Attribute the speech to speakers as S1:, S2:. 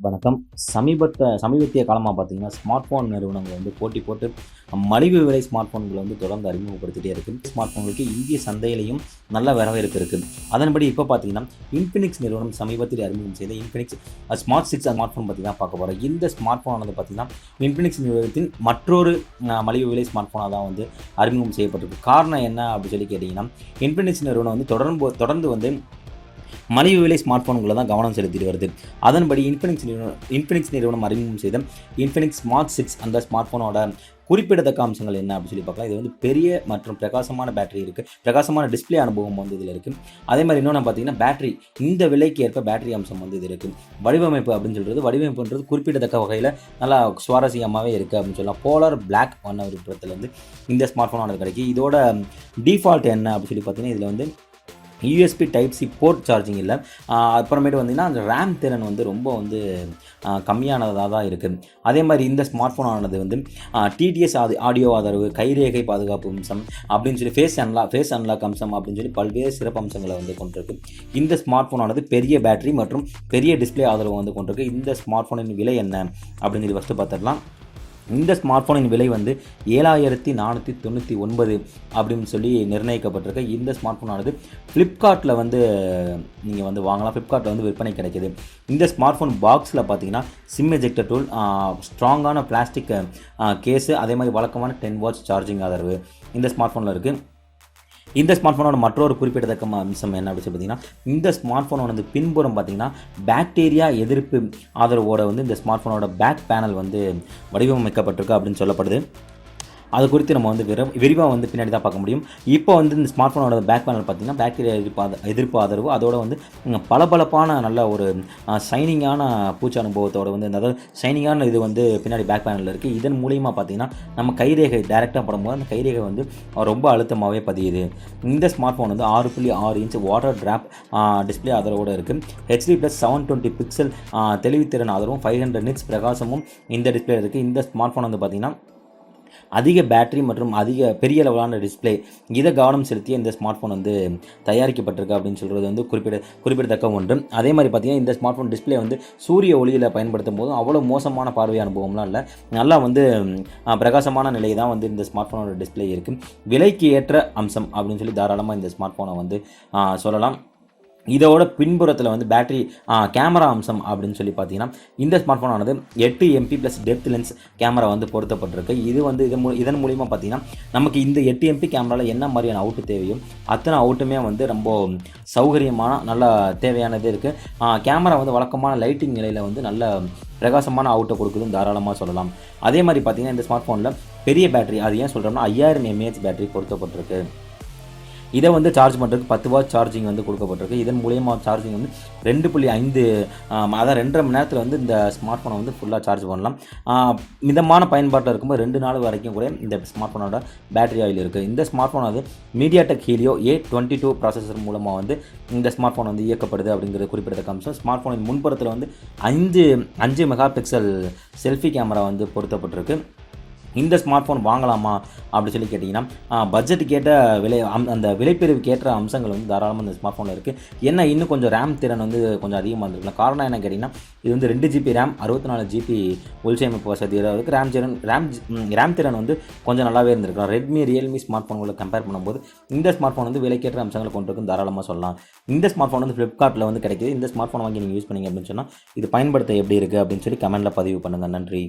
S1: வணக்கம். சமீபத்திய காலமா பார்த்தீங்கன்னா, ஸ்மார்ட் ஃபோன் நிறுவனங்கள் வந்து போட்டி போட்டு மலிவு விலை ஸ்மார்ட் ஃபோன்கள வந்து தொடர்ந்து அறிமுகப்படுத்திட்டே இருக்கு. ஸ்மார்ட் ஃபோன்களுக்கு இந்திய சந்தையிலேயும் நல்ல வரவேற்பு இருக்கு. அதன்படி இப்ப பார்த்தீங்கன்னா, இன்ஃபினிக்ஸ் நிறுவனம் சமீபத்தில் அறிமுகம் செய்த இன்ஃபினிக்ஸ் ஸ்மார்ட் 6 ஸ்மார்ட் ஃபோன் பத்தி தான் பார்க்க போறோம். இந்த ஸ்மார்ட் ஃபோனானது பார்த்தீங்கன்னா, இன்ஃபினிக்ஸ் நிறுவனத்தின் மற்றொரு மலிவு விலை ஸ்மார்ட் ஃபோனா தான் வந்து அறிமுகம் செய்யப்பட்டிருக்கு. காரணம் என்ன அப்படின்னு சொல்லி கேட்டீங்கன்னா, இன்ஃபினிக்ஸ் நிறுவனம் வந்து தொடர்ந்து வந்து மலிவு விலை ஸ்மார்ட் ஃபோன்களை தான் கவனம் செலுத்திட்டு வருது. அதன்படி இன்ஃபினிக்ஸ் நிறுவனம் அறிமுகம் செய்த இன்ஃபினிக்ஸ் ஸ்மார்ட் 6 அந்த ஸ்மார்ட் ஃபோனோட குறிப்பிடத்தக்க அம்சங்கள் என்ன அப்படின்னு சொல்லி பார்க்கலாம். இது வந்து பெரிய மற்றும் பிரகாசமான பேட்டரி இருக்குது, பிரகாசமான டிஸ்பிளே அனுபவம் வந்து இதில் இருக்குது. அதே மாதிரி இன்னொன்று பார்த்தீங்கன்னா, பேட்டரி இந்த விலைக்கு ஏற்ப பேட்டரி அம்சம் வந்து இது இருக்குது. வடிவமைப்பு அப்படின்னு சொல்கிறது, வடிவமைப்புன்றது குறிப்பிடத்தக்க வகையில் நல்லா சுவாரஸ்யமாகவே இருக்குது அப்படின்னு சொல்லலாம். போலார் பிளாக் விருப்பத்தில் வந்து இந்த ஸ்மார்ட் ஃபோனானது கிடைக்கும். இதோட டிஃபால்ட் என்ன அப்படின்னு சொல்லி பார்த்தீங்கன்னா, இதில் வந்து USB type C port charging இல்லை. அப்புறமேட்டு வந்தீங்கன்னா, அந்த ரேம் திறன் வந்து ரொம்ப வந்து கம்மியானதாக தான் இருக்குது. அதே மாதிரி இந்த ஸ்மார்ட் ஃபோனானது வந்து டிடிஎஸ் ஆடியோ ஆதரவு, கைரேகை பாதுகாப்பு அம்சம் அப்படின்னு சொல்லி ஃபேஸ் அன்லாக் அம்சம் அப்படின்னு சொல்லி பல்வேறு சிறப்பு அம்சங்களை வந்து கொண்டிருக்கு. இந்த ஸ்மார்ட் ஃபோனானது பெரிய பேட்டரி மற்றும் பெரிய டிஸ்பிளே ஆதரவு வந்து கொண்டிருக்கு. இந்த ஸ்மார்ட் ஃபோனின் விலை என்ன அப்படின்னு சொல்லி ஃபஸ்ட்டு பார்த்துடலாம். இந்த ஸ்மார்ட் ஃபோனின் விலை வந்து 7499 அப்படின்னு சொல்லி நிர்ணயிக்கப்பட்டிருக்கு. இந்த ஸ்மார்ட் ஃபோனானது ஃப்ளிப்கார்ட்டில் வந்து நீங்கள் வந்து வாங்கலாம். ஃப்ளிப்கார்ட்டில் வந்து விற்பனை கிடைக்கிது. இந்த ஸ்மார்ட் ஃபோன் பாக்ஸில் பார்த்தீங்கன்னா, சிம் எஜெக்டர் டூல், ஸ்ட்ராங்கான பிளாஸ்டிக் கேஸு, அதே மாதிரி வழக்கமான 10 வாட்ஸ் சார்ஜிங் ஆதரவு இந்த ஸ்மார்ட் ஃபோனில் இருக்குது. இந்த ஸ்மார்ட் ஃபோனோட மற்றொரு குறிப்பிடத்தக்க அம்சம் என்ன அப்படின்னு சொல்லி பார்த்தீங்கன்னா, இந்த ஸ்மார்ட் ஃபோனோட வந்து பின்புறம் பார்த்தீங்கன்னா, பாக்டீரியா எதிர்ப்பு ஆதரவோட வந்து இந்த ஸ்மார்ட் ஃபோனோட பேக் பேனல் வந்து வடிவமைக்கப்பட்டிருக்கு அப்படின்னு சொல்லப்படுது. அது குறித்து நம்ம வந்து விரிவாக வந்து பின்னாடி தான் பார்க்க முடியும். இப்போ வந்து இந்த ஸ்மார்ட் ஃபோனோட பேக் பேனல் பார்த்தீங்கன்னா, பாக்டீரியா எதிர்ப்பு ஆதரவு, அதோட வந்து பளபளப்பான நல்ல ஒரு ஷைனிங்கான பூச்சி அனுபவத்தோட வந்து, அதாவது ஷைனிங்கான இது வந்து பின்னாடி பேக் பேனலில் இருக்குது. இதன் மூலிமா பார்த்தீங்கன்னா, நம்ம கைரேகை டைரெக்டாக படும்போது அந்த கைரேகை வந்து ரொம்ப அழுத்தமாகவே பதியுது. இந்த ஸ்மார்ட் ஃபோன் வந்து 6.6 இன்ச் வாட்டர் டிராப் டிஸ்பிளே ஆதரவோடு இருக்குது. HD+ 720 பிக்சல் தெளிவுத்திறன் ஆதரவும் 500 நிட்ஸ் பிரகாசமும் இந்த டிஸ்பிளே இருக்குது. இந்த ஸ்மார்ட் ஃபோன் வந்து பார்த்திங்கன்னா, அதிக பேட்டரி மற்றும் பெரிய அளவிலான டிஸ்பிளே இதை கவனம் செலுத்திய இந்த ஸ்மார்ட் ஃபோன் வந்து தயாரிக்கப்பட்டிருக்கு அப்படின்னு சொல்கிறது வந்து குறிப்பிடத்தக்க ஒன்று. அதே மாதிரி பார்த்திங்கன்னா, இந்த ஸ்மார்ட் ஃபோன் டிஸ்பிளே வந்து சூரிய ஒளியில் பயன்படுத்தும் போது அவ்வளோ மோசமான பார்வை அனுபவம்லாம் இல்லை, நல்லா வந்து பிரகாசமான நிலை தான் வந்து இந்த ஸ்மார்ட் ஃபோனோட டிஸ்பிளே இருக்குது. விலைக்கு ஏற்ற அம்சம் அப்படின்னு சொல்லி தாராளமாக இந்த ஸ்மார்ட் ஃபோனை வந்து சொல்லலாம். இதோட பின்புறத்தில் வந்து பேட்டரி கேமரா அம்சம் அப்படின்னு சொல்லி பார்த்தீங்கன்னா, இந்த ஸ்மார்ட் ஃபோனானது 8 MP + டெப்த் லென்ஸ் கேமரா வந்து பொருத்தப்பட்டிருக்கு. இது வந்து இதன் மூலிமா பார்த்தீங்கன்னா, நமக்கு இந்த 8 MP கேமராவில் என்ன மாதிரியான அவுட்டு தேவையும் அத்தனை அவுட்டுமே வந்து ரொம்ப சௌகரியமான நல்ல தேவையானது இருக்குது. கேமரா வந்து வழக்கமான லைட்டிங் நிலையில் வந்து நல்ல பிரகாசமான அவுட்டை கொடுக்குதுன்னு தாராளமாக சொல்லலாம். அதே மாதிரி பார்த்தீங்கன்னா, இந்த ஸ்மார்ட் ஃபோனில் பெரிய பேட்டரி, அது ஏன் சொல்கிறோம்னா 5000 mAh பேட்டரி பொருத்தப்பட்டிருக்கு. இதை வந்து சார்ஜ் பண்ணுறதுக்கு 10 வாட் சார்ஜிங் வந்து கொடுக்கப்பட்டிருக்கு. இதன் மூலியமா சார்ஜிங் வந்து 2.5 அதாவது 2.5 மணி நேரத்தில் வந்து இந்த ஸ்மார்ட் ஃபோனை வந்து ஃபுல்லாக சார்ஜ் பண்ணலாம். மிதமான பயன்பாட்டில் இருக்கும்போது 2 நாள் வரைக்கும் கூட இந்த ஸ்மார்ட் ஃபோனோட பேட்டரி ஆயில் இருக்குது. இந்த ஸ்மார்ட் ஃபோன் வந்து மீடியாடெக் ஹீலியோ A22 ப்ராசஸர் மூலமாக வந்து இந்த ஸ்மார்ட் ஃபோன் வந்து இயக்கப்படுது அப்படிங்கிறது குறிப்பிடத்தக்க அம்சம். ஸ்மார்ட் ஃபோனின் முன்புறத்தில் வந்து 5 மெகா பிக்சல் செல்ஃபி கேமரா வந்து பொருத்தப்பட்டிருக்கு. இந்த ஸ்மார்ட் ஃபோன் வாங்கலாமா அப்படி சொல்லி கேட்டிங்கன்னா, பட்ஜெட்டுக்கு ஏற்ற அந்த விலைப்பிரிவுக்கு ஏற்ற அம்சங்கள் வந்து தாராளமாக இந்த ஸ்மார்ட் ஃபோனில் இருக்குது. என்ன இன்னும் கொஞ்சம் ரேம் திறன் வந்து கொஞ்சம் அதிகமாக இருந்திருக்கலாம். காரணம் என்ன கேட்டிங்கன்னா, இது வந்து 2 GB ரேம், 64 GB உள்சேமிப்பு வசதி இருக்குது. ரேம் திறன் வந்து கொஞ்சம் நல்லாவே இருந்திருக்கலாம். ரியல்மி ஸ்மார்ட் ஃபோன்களை கம்பேர் பண்ணும்போது இந்த ஸ்மார்ட் ஃபோன் வந்து விலைக்கேற்ற அம்சங்களை கொண்டிருக்குன்னு தாராளமாக சொல்லலாம். இந்த ஸ்மார்ட் ஃபோன் வந்து ஃப்ளிப்கார்ட்டில் வந்து கிடைக்கிது. இந்த ஸ்மார்ட் ஃபோன் வாங்கி நீங்கள் யூஸ் பண்ணிங்க அப்படின்னு சொன்னால், இது பயன்படுத்த எப்படி இருக்குது அப்படின்னு சொல்லி கமெண்ட்டில் பதிவு பண்ணுங்கள். நன்றி.